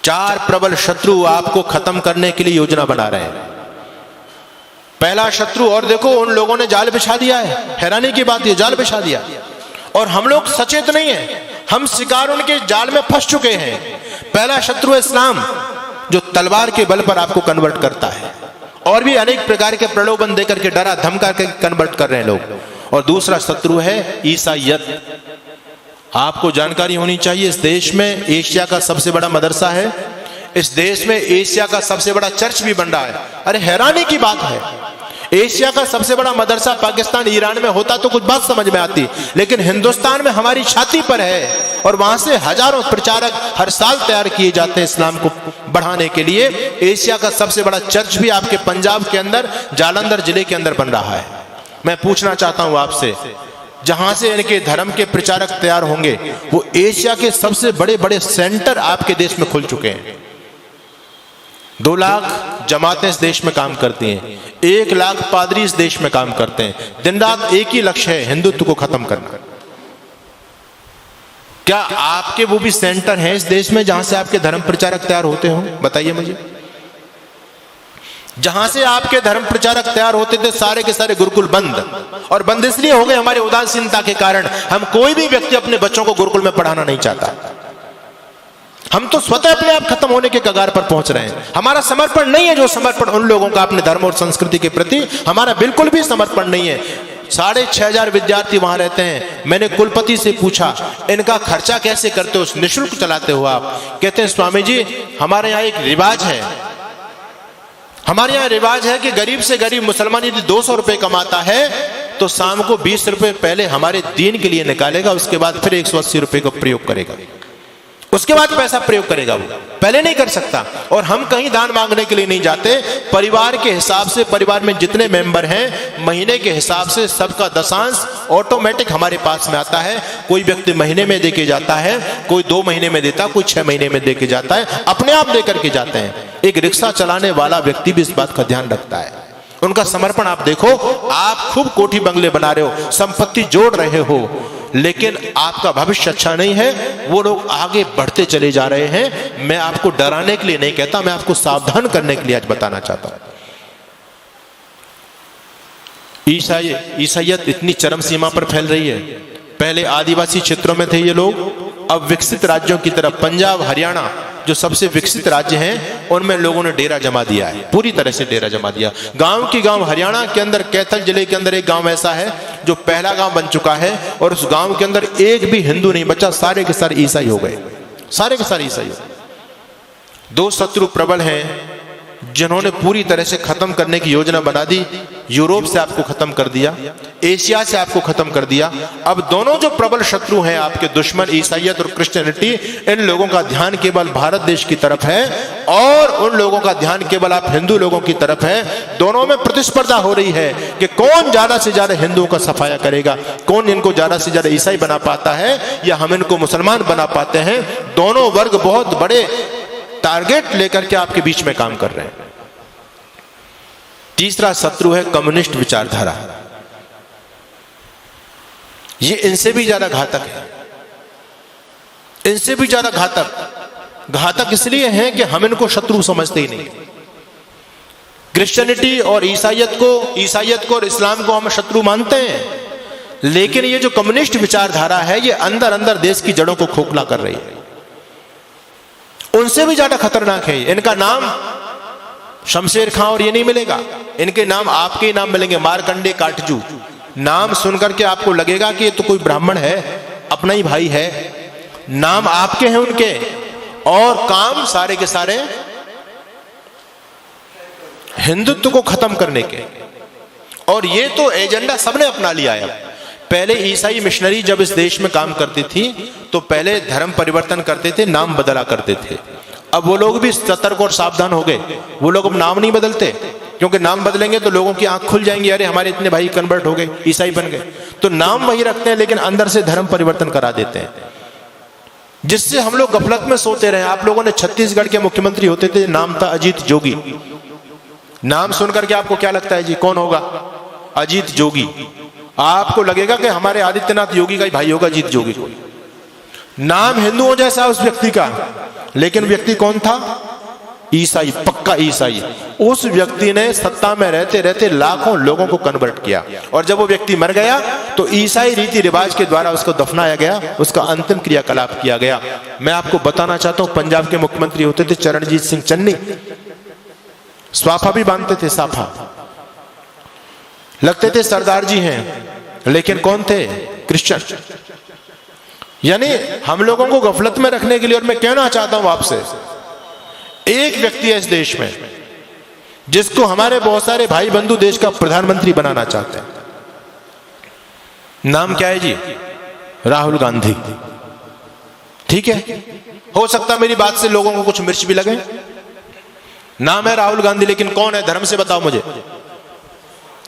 चार प्रबल शत्रु आपको खत्म करने के लिए योजना बना रहे हैं। पहला शत्रु, और देखो उन लोगों ने जाल बिछा दिया है, हैरानी की बात ये, जाल बिछा दिया और हम लोग सचेत नहीं है, हम शिकार उनके जाल में फंस चुके हैं। पहला शत्रु है इस्लाम, जो तलवार के बल पर आपको कन्वर्ट करता है, और भी अनेक प्रकार के प्रलोभन देकर के डरा धमका के कन्वर्ट कर रहे हैं लोग। और दूसरा शत्रु है ईसाईयत। आपको जानकारी होनी चाहिए, इस देश में एशिया का सबसे बड़ा मदरसा है, इस देश में एशिया का सबसे बड़ा चर्च भी बन रहा है। अरे हैरानी की बात है, एशिया का सबसे बड़ा मदरसा पाकिस्तान ईरान में होता तो कुछ बात समझ में आती, लेकिन हिंदुस्तान में हमारी छाती पर है, और वहां से हजारों प्रचारक हर साल तैयार किए जाते हैं इस्लाम को बढ़ाने के लिए। एशिया का सबसे बड़ा चर्च भी आपके पंजाब के अंदर जालंधर जिले के अंदर बन रहा है। मैं पूछना चाहता हूं आपसे, जहां से इनके धर्म के प्रचारक तैयार होंगे, वो एशिया के सबसे बड़े बड़े सेंटर आपके देश में खुल चुके हैं। 2 लाख जमातें इस देश में काम करती हैं, 1 लाख पादरी इस देश में काम करते हैं। दिन रात एक ही लक्ष्य है, हिंदुत्व को खत्म करना। क्या आपके वो भी सेंटर हैं इस देश में जहां से आपके धर्म प्रचारक तैयार होते हो? बताइए मुझे। जहां से आपके धर्म प्रचारक तैयार होते थे, सारे के सारे गुरुकुल बंद, और बंद इसलिए हो गए हमारे उदासीनता के कारण। हम कोई भी व्यक्ति अपने बच्चों को गुरुकुल में पढ़ाना नहीं चाहता। हम तो स्वतः अपने आप खत्म होने के कगार पर पहुंच रहे हैं। हमारा समर्पण नहीं है जो समर्पण उन लोगों का अपने धर्म और संस्कृति के प्रति, हमारा बिल्कुल भी समर्पण नहीं है। 6,500 विद्यार्थी वहां रहते हैं। मैंने कुलपति से पूछा, इनका खर्चा कैसे करते हो, निःशुल्क चलाते हो आप? कहते हैं स्वामी जी, हमारे यहाँ एक रिवाज है, हमारे यहाँ रिवाज है कि गरीब से गरीब मुसलमान यदि 200 रुपए कमाता है तो शाम को 20 रुपए पहले हमारे दीन के लिए निकालेगा, उसके बाद फिर 180 रुपए का प्रयोग करेगा, उसके बाद पैसा प्रयोग करेगा, वो पहले नहीं कर सकता। और हम कहीं दान मांगने के लिए नहीं जाते, परिवार के हिसाब से, परिवार में जितने मेंबर हैं महीने के हिसाब से सबका दशांश ऑटोमेटिक हमारे पास में आता है। कोई व्यक्ति महीने में देके जाता है, कोई 2 महीने में देता, कोई 6 महीने में देके जाता है, अपने आप देकर के जाते हैं। एक रिक्शा चलाने वाला व्यक्ति भी इस बात का ध्यान रखता है। उनका समर्पण आप देखो, आप खूब कोठी बंगले बना रहे हो, संपत्ति जोड़ रहे हो, लेकिन आपका भविष्य अच्छा नहीं है। वो लोग आगे बढ़ते चले जा रहे हैं। मैं आपको डराने के लिए नहीं कहता, मैं आपको सावधान करने के लिए आज बताना चाहता हूं। ईसाईयत इतनी चरम सीमा पर फैल रही है। पहले आदिवासी क्षेत्रों में थे ये लोग, अब विकसित राज्यों की तरफ, पंजाब हरियाणा जो सबसे विकसित राज्य हैं, उनमें लोगों ने डेरा जमा दिया है, पूरी तरह से डेरा जमा दिया। गांव की गांव हरियाणा के अंदर कैथल जिले के अंदर एक गांव ऐसा है जो पहला गांव बन चुका है, और उस गांव के अंदर एक भी हिंदू नहीं बचा, सारे के सारे ईसाई हो गए, सारे के सारे ईसाई हो गए। 2 शत्रु प्रबल हैं जिन्होंने पूरी तरह से खत्म करने की योजना बना दी। यूरोप से आपको खत्म कर दिया, एशिया से आपको खत्म कर दिया। अब दोनों जो प्रबल शत्रु हैं आपके दुश्मन, ईसाईयत और क्रिश्चियनिटी, इन लोगों का ध्यान केवल भारत देश की तरफ है, और उन लोगों का ध्यान केवल आप हिंदू लोगों की तरफ है। दोनों में प्रतिस्पर्धा हो रही है कि कौन ज्यादा से ज्यादा हिंदुओं का सफाया करेगा, कौन इनको ज्यादा से ज्यादा ईसाई बना पाता है, या हम इनको मुसलमान बना पाते हैं। दोनों वर्ग बहुत बड़े टारगेट लेकर के आपके बीच में काम कर रहे हैं। तीसरा शत्रु है कम्युनिस्ट विचारधारा। ये इनसे भी ज्यादा घातक है, इनसे भी ज्यादा घातक इसलिए है कि हम इनको शत्रु समझते ही नहीं। क्रिश्चियनिटी और ईसाईयत को और इस्लाम को हम शत्रु मानते हैं, लेकिन ये जो कम्युनिस्ट विचारधारा है ये अंदर अंदर देश की जड़ों को खोखला कर रही है। उनसे भी ज्यादा खतरनाक है। इनका नाम शमशेर खां और ये नहीं मिलेगा, इनके नाम आपके ही नाम मिलेंगे, मारकंडे काटजू। नाम सुनकर के आपको लगेगा कि ये तो कोई ब्राह्मण है, अपना ही भाई है। नाम आपके हैं उनके, और काम सारे के सारे हिंदुत्व को खत्म करने के। और ये तो एजेंडा सबने अपना लिया है। पहले ईसाई मिशनरी जब इस देश में काम करती थी तो पहले धर्म परिवर्तन करते थे, नाम बदला करते थे। अब वो लोग भी सतर्क और सावधान हो गए। वो लोग अब नाम नहीं बदलते, क्योंकि नाम बदलेंगे तो लोगों की आंख खुल जाएंगी, अरे हमारे इतने भाई कन्वर्ट हो गए, ईसाई बन गए। तो नाम वही रखते हैं, लेकिन अंदर से धर्म परिवर्तन करा देते हैं, जिससे हम लोग गफलत में सोते रहे। आप लोगों ने छत्तीसगढ़ के मुख्यमंत्री होते थे, नाम था अजीत जोगी। नाम सुनकर के आपको क्या लगता है जी, कौन होगा? अजीत जोगी। आपको लगेगा कि हमारे आदित्यनाथ योगी का ही भाई होगा अजीत जोगी। को नाम हिंदुओं जैसा उस व्यक्ति का, लेकिन व्यक्ति कौन था? ईसाई, पक्का ईसाई। उस व्यक्ति ने सत्ता में रहते रहते लाखों लोगों को कन्वर्ट किया, और जब वो व्यक्ति मर गया तो ईसाई रीति रिवाज के द्वारा उसको दफनाया गया, उसका अंतिम क्रियाकलाप किया गया। मैं आपको बताना चाहता हूं, पंजाब के मुख्यमंत्री होते थे चरणजीत सिंह चन्नी, स्वाफा भी बांधते थे, साफा लगते थे, सरदार जी हैं, लेकिन कौन थे? क्रिश्चियन। यानी हम लोगों को गफलत में रखने के लिए, और मैं कहना चाहता हूं आपसे, एक व्यक्ति है इस देश में जिसको हमारे बहुत सारे भाई बंधु देश का प्रधानमंत्री बनाना चाहते हैं। नाम क्या है जी? राहुल गांधी। ठीक है, हो सकता मेरी बात से लोगों को कुछ मिर्च भी लगे। नाम है राहुल गांधी, लेकिन कौन है? धर्म से बताओ मुझे,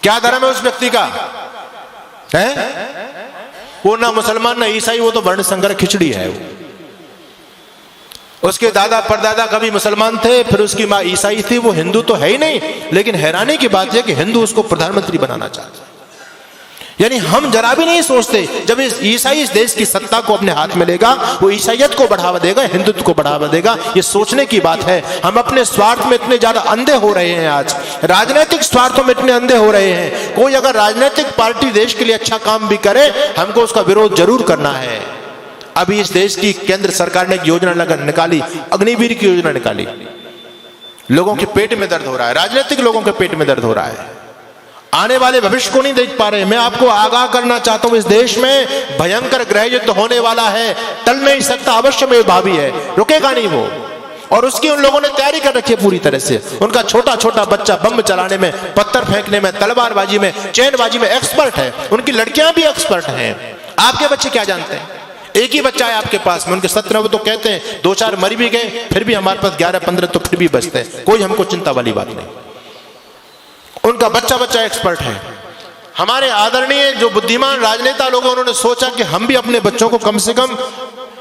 क्या धर्म है उस व्यक्ति का? है वो ना मुसलमान ना ईसाई, वो तो वर्ण संकर खिचड़ी है। उसके दादा परदादा कभी मुसलमान थे, फिर उसकी मां ईसाई थी, वो हिंदू तो है ही नहीं। लेकिन हैरानी की बात यह कि हिंदू उसको प्रधानमंत्री बनाना चाहते हैं। यानी हम जरा भी नहीं सोचते, जब इस ईसाई इस देश की सत्ता को अपने हाथ में लेगा, वो ईसाइयत को बढ़ावा देगा, हिंदुत्व को बढ़ावा देगा। ये सोचने की बात है। हम अपने स्वार्थ में इतने ज्यादा अंधे हो रहे हैं, आज राजनीतिक स्वार्थों में इतने अंधे हो रहे हैं। कोई अगर राजनीतिक पार्टी देश के लिए अच्छा काम भी करे, हमको उसका विरोध जरूर करना है। अभी इस देश की केंद्र सरकार ने एक योजना निकाली, अग्निवीर की योजना निकाली। लोगों के पेट में दर्द हो रहा है, राजनीतिक लोगों के पेट में दर्द हो रहा है, आने वाले भविष्य को नहीं देख पा रहे। मैं आपको आगाह करना चाहता हूं, इस देश में भयंकर गृह युद्ध होने वाला है, टल नहीं सकता, अवश्य में भावी है, रुकेगा नहीं वो। और उसकी उन लोगों ने तैयारी कर रखी है पूरी तरह से। उनका छोटा छोटा बच्चा बम चलाने में, पत्थर फेंकने में, तलवारबाजी में, चैनबाजी में एक्सपर्ट है। उनकी लड़कियां भी एक्सपर्ट हैं। आपके बच्चे क्या जानते हैं? एक ही बच्चा है आपके पास में, उनके 17 वो तो कहते हैं 2-4 मर भी गए, फिर भी हमारे पास 11-15 तो फिर भी बचते हैं। कोई हमको चिंता वाली बात नहीं। उनका बच्चा बच्चा एक्सपर्ट है। हमारे आदरणीय जो बुद्धिमान राजनेता लोग, उन्होंने सोचा कि हम भी अपने बच्चों को कम से कम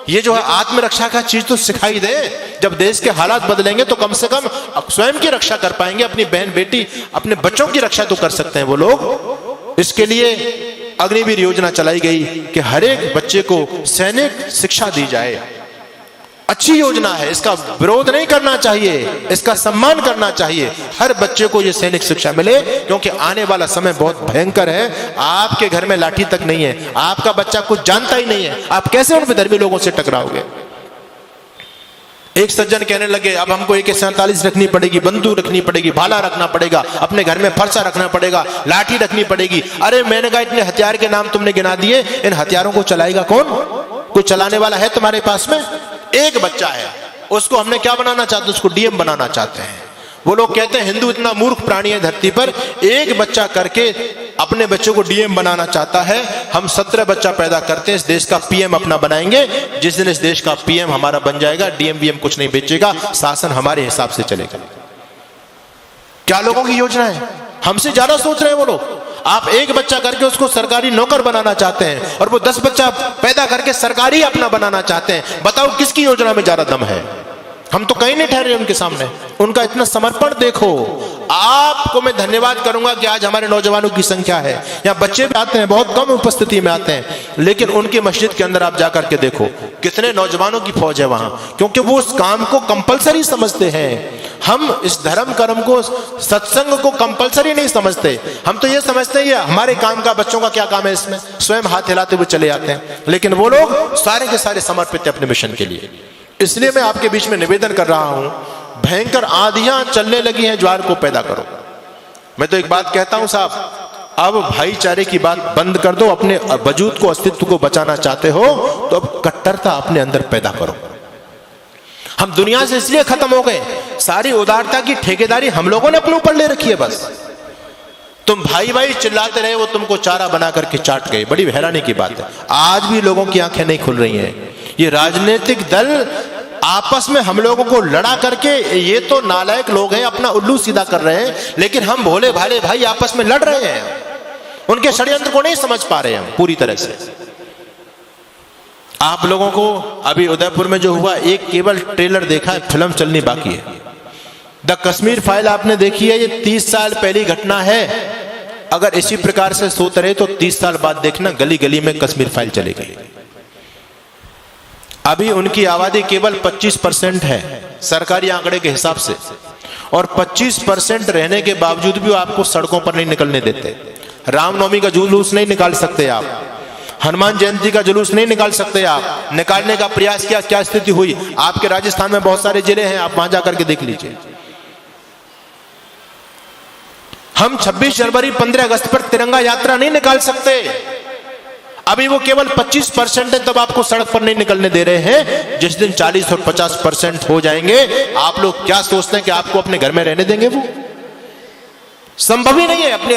ये जो है आत्मरक्षा का चीज तो सिखाई दे। जब देश के हालात बदलेंगे तो कम से कम स्वयं की रक्षा कर पाएंगे, अपनी बहन बेटी अपने बच्चों की रक्षा तो कर सकते हैं वो लोग। इसके लिए अग्निवीर योजना चलाई गई कि हर एक बच्चे को सैनिक शिक्षा दी जाए। अच्छी योजना है, इसका विरोध नहीं करना चाहिए, इसका सम्मान करना चाहिए। हर बच्चे को ये सैनिक शिक्षा मिले, क्योंकि आने वाला समय बहुत भयंकर है। आपके घर में लाठी तक नहीं है, आपका बच्चा कुछ जानता ही नहीं है, आप कैसे उन विधर्मी लोगों से टकराओगे? एक सज्जन कहने लगे, अब हमको AK-47 रखनी पड़ेगी, बंदूक रखनी पड़ेगी, भाला रखना पड़ेगा, अपने घर में फरसा रखना पड़ेगा, लाठी रखनी पड़ेगी। अरे मैंने कहा, इतने हथियार के नाम तुमने गिना दिए, इन हथियारों को चलाएगा कौन? कोई चलाने वाला है तुम्हारे पास में? एक बच्चा है, उसको हमने क्या बनाना चाहते हैं? उसको DM बनाना चाहते हैं। वो लोग कहते हैं हिंदू इतना मूर्ख प्राणी है धरती पर, एक बच्चा करके अपने बच्चों को DM बनाना चाहता है। हम 17 बच्चा पैदा करते हैं, इस देश का PM अपना बनाएंगे। जिस दिन इस देश का PM हमारा बन जाएगा, DM कुछ नहीं बेचेगा, शासन हमारे हिसाब से चलेगा। क्या लोगों की योजना है? हमसे ज्यादा सोच रहे हैं वो लोग। आप एक बच्चा करके उसको सरकारी नौकर बनाना चाहते हैं, और वो 10 बच्चा पैदा करके सरकारी अपना बनाना चाहते हैं। बताओ किसकी योजना में ज्यादा दम है? हम तो कहीं नहीं ठहरे उनके सामने। उनका इतना समर्पण देखो। आपको मैं धन्यवाद करूंगा कि आज हमारे नौजवानों की संख्या है, यहाँ बच्चे भी आते हैं, बहुत कम उपस्थिति में आते हैं, लेकिन उनकी मस्जिद के अंदर आप जाकर के देखो कितने नौजवानों की फौज है वहां, क्योंकि वो उस काम को कंपलसरी समझते हैं। हम इस धर्म कर्म को, सत्संग को कंपलसरी नहीं समझते। हम तो ये समझते हैं ये हमारे काम का, बच्चों का क्या काम है इसमें, स्वयं हाथ हिलाते हुए चले जाते हैं। लेकिन वो लोग सारे के सारे समर्पित है अपने मिशन के लिए। इसलिए मैं आपके बीच में निवेदन कर रहा हूं, भयंकर आंधियां चलने लगी हैं, ज्वार को पैदा करो। मैं तो एक बात कहता हूं साहब, अब भाईचारे की बात बंद कर दो। अपने वजूद को, अस्तित्व को बचाना चाहते हो तो अब कट्टरता अपने अंदर पैदा करो। हम दुनिया से इसलिए खत्म हो गए, सारी उदारता की ठेकेदारी हम लोगों ने अपने ऊपर ले रखी है। बस तुम भाई भाई चिल्लाते रहे, वो तुमको चारा बना करके चाट गए। बड़ी हैरानी की बात है, आज भी लोगों की आंखें नहीं खुल रही हैं। ये राजनीतिक दल आपस में हम लोगों को लड़ा करके, ये तो नालायक लोग हैं, अपना उल्लू सीधा कर रहे हैं, लेकिन हम भोले भाले भाई आपस में लड़ रहे हैं। उनके षड्यंत्र को नहीं समझ पा रहे हम पूरी तरह से। आप लोगों को अभी उदयपुर में जो हुआ, एक केवल ट्रेलर देखा है, फिल्म चलनी बाकी है। द कश्मीर फाइल आपने देखी है, ये 30 साल पहली घटना है। अगर इसी प्रकार से सोते रहे तो 30 साल बाद देखना गली गली में कश्मीर फाइल चलेगी। अभी उनकी आबादी केवल 25% है सरकारी आंकड़े के हिसाब से, और 25% रहने के बावजूद भी वो आपको सड़कों पर नहीं निकलने देते। रामनवमी का जुलूस नहीं निकाल सकते आप, हनुमान जयंती का जुलूस नहीं निकाल सकते आप। निकालने का प्रयास किया, क्या स्थिति हुई? आपके राजस्थान में बहुत सारे जिले हैं, आप वहां जाकर के देख लीजिए। हम 26 जनवरी 15 अगस्त पर तिरंगा यात्रा नहीं निकाल सकते। अभी वो केवल 25% है, तब आपको सड़क पर नहीं निकलने दे रहे हैं। जिस दिन 40 और 50% हो जाएंगे, आप लोग क्या सोचते हैं कि आपको अपने घर में रहने देंगे? वो संभव ही नहीं है। अपने